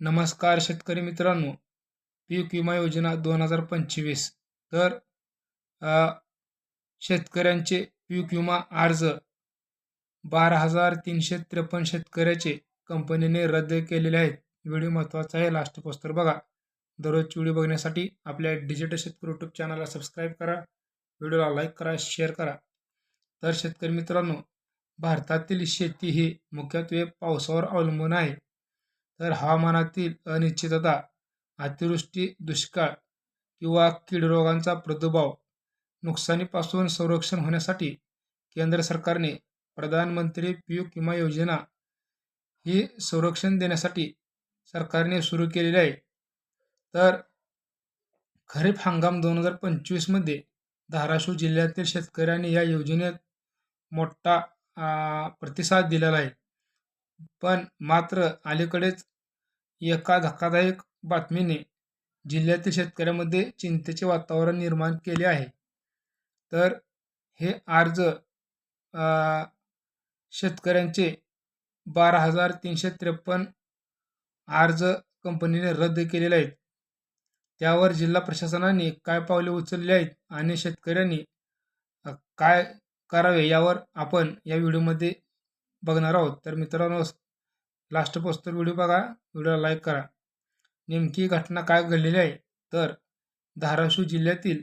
नमस्कार शेतकरी मित्रांनो, पीक विमा योजना 2025 तर अ, शेतकऱ्यांचे पीक विमा अर्ज 12,353 शेतकऱ्याचे कंपनीने रद्द केलेले आहेत. व्हिडिओ महत्त्वाचा आहे, लास्ट पोस्टर बघा. दररोजची व्हिडिओ बघण्यासाठी आपल्या डिजिटल शेतकरी यूट्यूब चॅनलला सबस्क्राईब करा, व्हिडिओला लाईक करा, शेअर करा. तर शेतकरी मित्रांनो, भारतातील शेती ही मुख्यत्वे पावसावर अवलंबून आहे. तर हवामानातील अनिश्चितता, अतिवृष्टी, दुष्काळ किंवा कीड रोगांचा प्रादुर्भाव, नुकसानीपासून संरक्षण होण्यासाठी केंद्र सरकारने प्रधानमंत्री पीक विमा योजना ही संरक्षण देण्यासाठी सरकारने सुरू केलेली आहे. तर खरीप हंगाम 2025 मध्ये धाराशिव जिल्ह्यातील शेतकऱ्यांनी या योजनेत मोठा प्रतिसाद दिलेला आहे. पण मात्र अलीकडेच एका धक्कादायक बातमीने जिल्ह्यातील शेतकऱ्यांमध्ये चिंतेचे वातावरण निर्माण केले आहे. तर हे अर्ज शेतकऱ्यांचे 12,353 अर्ज कंपनीने रद्द केलेले आहेत. त्यावर जिल्हा प्रशासनाने काय पावले उचलली आहेत आणि शेतकऱ्यांनी काय करावे यावर आपण या व्हिडिओमध्ये बघणार आहोत. तर मित्रांनो, लास्ट पोस्टर व्हिडिओ बघा, व्हिडिओला लाईक करा. नेमकी घटना काय घडलेली आहे? तर धाराशिव जिल्ह्यातील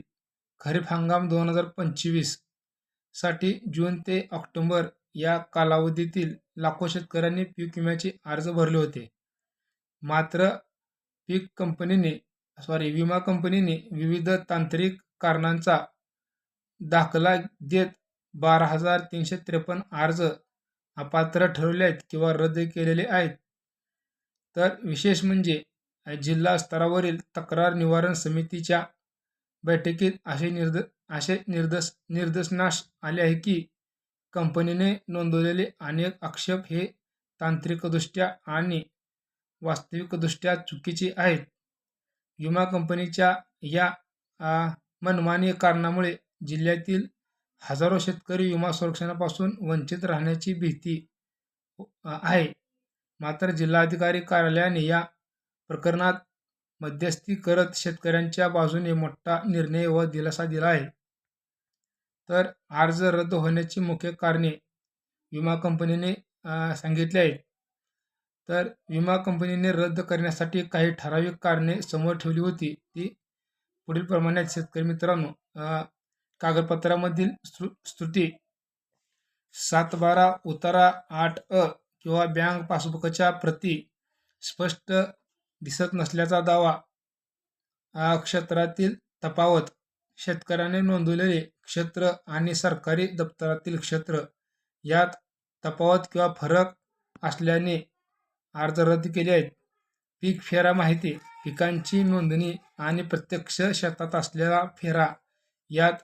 खरीप हंगाम 2025 साठी जून ते ऑक्टोबर या कालावधीतील लाखो शेतकऱ्यांनी पीक विम्याचे अर्ज भरले होते. मात्र विमा कंपनीने विविध तांत्रिक कारणांचा दाखला देत 12,353 अर्ज अपात्र ठरवले आहेत किंवा रद्द केलेले आहेत. तर विशेष म्हणजे जिल्हा स्तरावरील तक्रार निवारण समितीच्या बैठकीत असे निदर्शनास आले आहे की कंपनीने नोंदवलेले अनेक आक्षेप हे तांत्रिकदृष्ट्या आणि वास्तविकदृष्ट्या चुकीचे आहेत. विमा कंपनीच्या या मनमानी कारणामुळे जिल्ह्यातील हजारो शेतकरी विमा संरक्षणापासून वंचित राहण्याची भीती आहे. मात्र जिल्हाधिकारी कार्यालयाने या प्रकरणात मध्यस्थी करत शेतकऱ्यांच्या बाजूने मोठा निर्णय व दिलासा दिला आहे. तर अर्ज रद्द होण्याची मुख्य कारणे विमा कंपनीने सांगितले आहेत. तर विमा कंपनीने रद्द करण्यासाठी काही ठराविक कारणे समोर ठेवली होती. ती पुढील प्रमाणे आहेत. शेतकरी मित्रांनो, कागदपत्रामधील त्रुटी, 7/12 उतारा 8 किंवा बँक पासबुकच्या प्रती स्पष्ट दिसत नसल्याचा दावा, क्षेत्रातील तफावत, शेतकऱ्याने नोंदवलेले क्षेत्र आणि सरकारी दप्तरातील क्षेत्र यात तफावत किंवा फरक असल्याने अर्ज रद्द केले आहेत. पीक फेरा माहिती, पिकांची नोंदणी आणि प्रत्यक्ष शेतात असलेला फेरा यात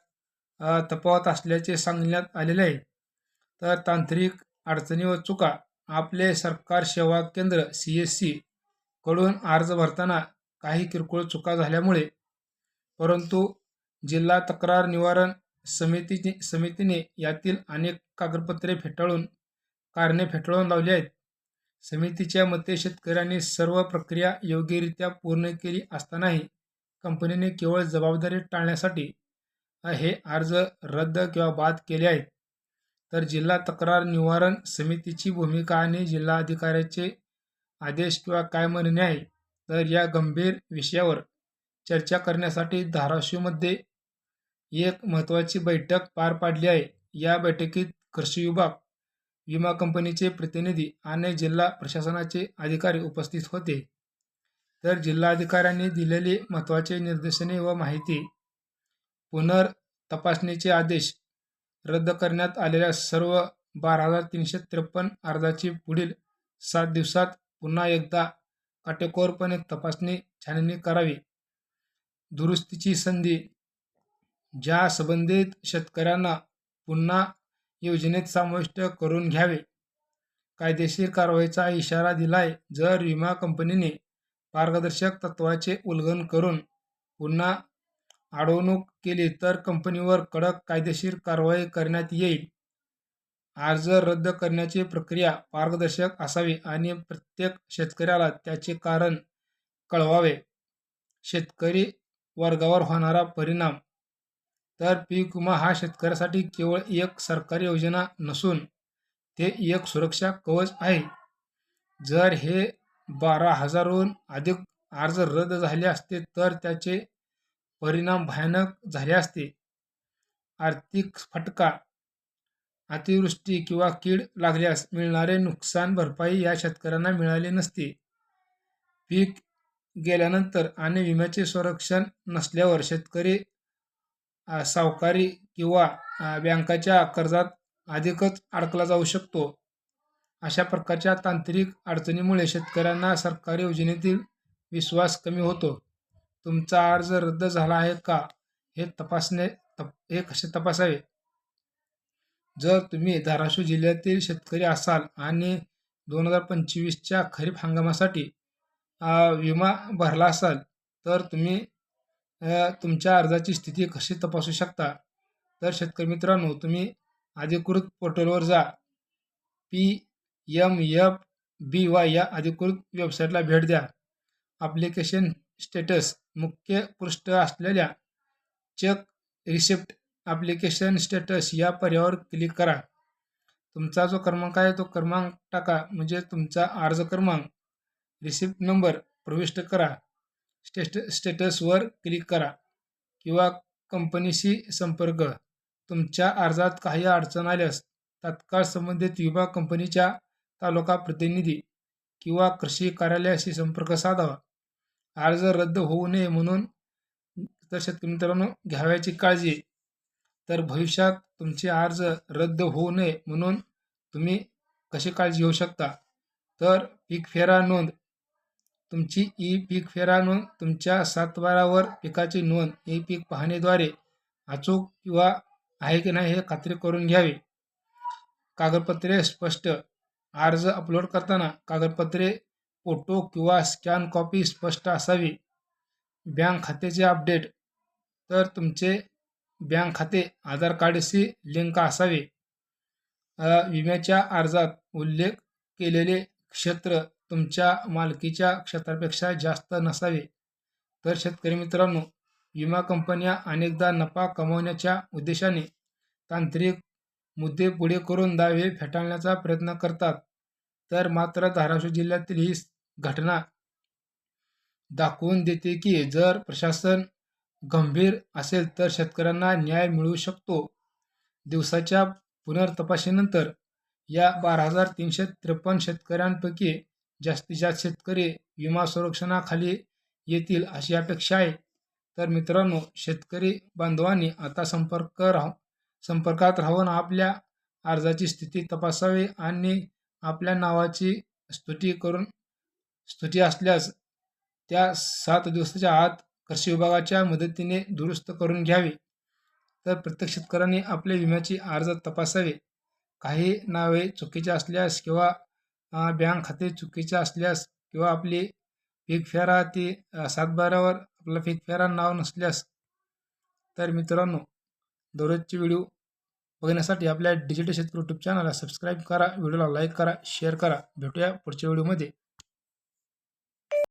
तफावत असल्याचे सांगण्यात आलेले आहे. तर तांत्रिक अडचणी व चुका, आपले सरकार सेवा केंद्र CSC कडून अर्ज भरताना काही किरकोळ चुका झाल्यामुळे, परंतु जिल्हा तक्रार निवारण समितीने यातील अनेक कागदपत्रे कारणे फेटाळून लावली आहेत. समितीच्या मते शेतकऱ्यांनी सर्व प्रक्रिया योग्यरित्या पूर्ण केली असतानाही कंपनीने केवळ जबाबदारी टाळण्यासाठी हे अर्ज रद्द किंवा बाद केले आहेत. तर जिल्हा तक्रार निवारण समितीची भूमिका आणि जिल्हाधिकाऱ्याचे आदेश किंवा काय म्हणणे आहे? तर या गंभीर विषयावर चर्चा करण्यासाठी धाराशिवमध्ये एक महत्त्वाची बैठक पार पाडली आहे. या बैठकीत कृषी विभाग, विमा कंपनीचे प्रतिनिधी आणि जिल्हा प्रशासनाचे अधिकारी उपस्थित होते. तर जिल्हाधिकाऱ्यांनी दिलेली महत्त्वाचे निर्देशने व माहिती, पुनर्तपासणीचे आदेश, रद्द करण्यात आलेल्या सर्व 12,353 अर्जाची पुढील 7 दिवसात पुन्हा एकदा काटेकोरपणे तपासणी छाननी करावी, दुरुस्तीची संधी, ज्या संबंधित शेतकऱ्यांना पुन्हा योजनेत समाविष्ट करून घ्यावे, कायदेशीर कारवाईचा इशारा दिलाय. जर विमा कंपनीने पारदर्शक तत्वाचे उल्लंघन करून पुन्हा अडवणूक केली तर कंपनीवर कडक कायदेशीर कारवाई करण्यात येईल. अर्ज रद्द करण्याची प्रक्रिया पारदर्शक असावी आणि प्रत्येक शेतकऱ्याला त्याचे कारण कळवावे. शेतकरी वर्गावर होणारा परिणाम. तर पीक विमा हा शेतकऱ्यासाठी केवळ एक सरकारी योजना नसून ते एक सुरक्षा कवच आहे. जर हे 12,000हून अधिक अर्ज रद्द झाले असते तर त्याचे परिणाम भयानक झाले असते. आर्थिक फटका. अतिवृष्टी किंवा कीड लागल्यास मिळणारे नुकसान भरपाई या शेतकऱ्यांना मिळाली नसते. पीक गेल्यानंतर आणि विम्याचे संरक्षण नसल्यावर शेतकरी सावकारी किंवा बँकाच्या कर्जात अधिकच अडकला जाऊ शकतो. अशा प्रकारच्या तांत्रिक अडचणीमुळे शेतकऱ्यांना सरकारी योजनेतील विश्वास कमी होतो. तुमचा अर्ज रद्द झाला आहे का हे कसे तपासावे? जर तुम्ही धाराशिव जिल्ह्यातील शेतकरी असाल आणि 2025च्या खरीप हंगामासाठी विमा भरला असाल तर तुम्ही तुमच्या अर्जाची स्थिती कशी तपासू शकता? तर शेतकरी मित्रांनो, तुम्ही अधिकृत पोर्टलवर जा. PMFBY या अधिकृत वेबसाईटला भेट द्या. Application status. मुख्य पृष्ठ असलेल्या चेक रिसिप्ट ॲप्लिकेशन स्टेटस या पर्यायावर क्लिक करा. तुमचा जो क्रमांक आहे तो क्रमांक टाका, म्हणजे तुमचा अर्ज क्रमांक. रिसिप्ट नंबर प्रविष्ट करा. स्टेटसवर क्लिक करा किंवा कंपनीशी संपर्क. तुमच्या अर्जात काही अडचण आल्यास तात्काळ संबंधित विमा कंपनीच्या तालुका प्रतिनिधी किंवा कृषी कार्यालयाशी संपर्क साधावा. अर्ज रद्द होऊ नये म्हणून तर शेतकरी मित्रांनो घ्यावयाची काळजी. तर भविष्यात तुमचे अर्ज रद्द होऊ नये म्हणून तुम्ही कशी काळजी घेऊ शकता? तर पीक फेरा नोंद. तुमची पीक फेरा नोंद तुमच्या सातबारावर पिकाची नोंद पीक पाहणीद्वारे अचूक किंवा आहे की नाही हे खात्री करून घ्यावी. कागदपत्रे स्पष्ट. अर्ज अपलोड करताना कागदपत्रे, फोटो किंवा स्कॅन कॉपी स्पष्ट असावी. बँक खात्याचे अपडेट. तर तुमचे बँक खाते आधार कार्डशी लिंक असावे. विम्याच्या अर्जात उल्लेख केलेले क्षेत्र तुमच्या मालकीच्या क्षेत्रापेक्षा जास्त नसावे. तर शेतकरी मित्रांनो, विमा कंपन्या अनेकदा नफा कमवण्याच्या उद्देशाने तांत्रिक मुद्दे पुढे करून दावे फेटाळण्याचा प्रयत्न करतात. तर मात्र धाराशिव जिल्ह्यातील ही घटना दाखवून देते की जर प्रशासन गंभीर असेल तर शेतकऱ्यांना न्याय मिळू शकतो. दिवसाच्या पुनर्तपासणीनंतर या 12,353 शेतकऱ्यांपैकी जास्तीत जास्त शेतकरी विमा संरक्षणाखाली येतील अशी अपेक्षा आहे. तर मित्रांनो, शेतकरी बांधवांनी आता संपर्कात राहून आपल्या अर्जाची स्थिती तपासावी आणि आपल्या नावाची स्तुती असल्यास त्या 7 दिवसाच्या आत कृषी विभागाच्या मदतीने दुरुस्त करून घ्यावी. तर प्रत्येक शेतकऱ्यांनी आपले विम्याची अर्ज तपासावे. काही नावे चुकीचे असल्यास किंवा बँक खाते चुकीचे असल्यास किंवा आपली पीक फेरा ती सातबारावर आपलं पीक फेरा नाव नसल्यास तर मित्रांनो, दररोजचे व्हिडिओ बघण्यासाठी आपल्या डिजिटल शेतकरी यूट्यूब चॅनलला सबस्क्राईब करा, व्हिडिओला लाईक करा, शेअर करा. भेटूया पुढच्या व्हिडिओमध्ये.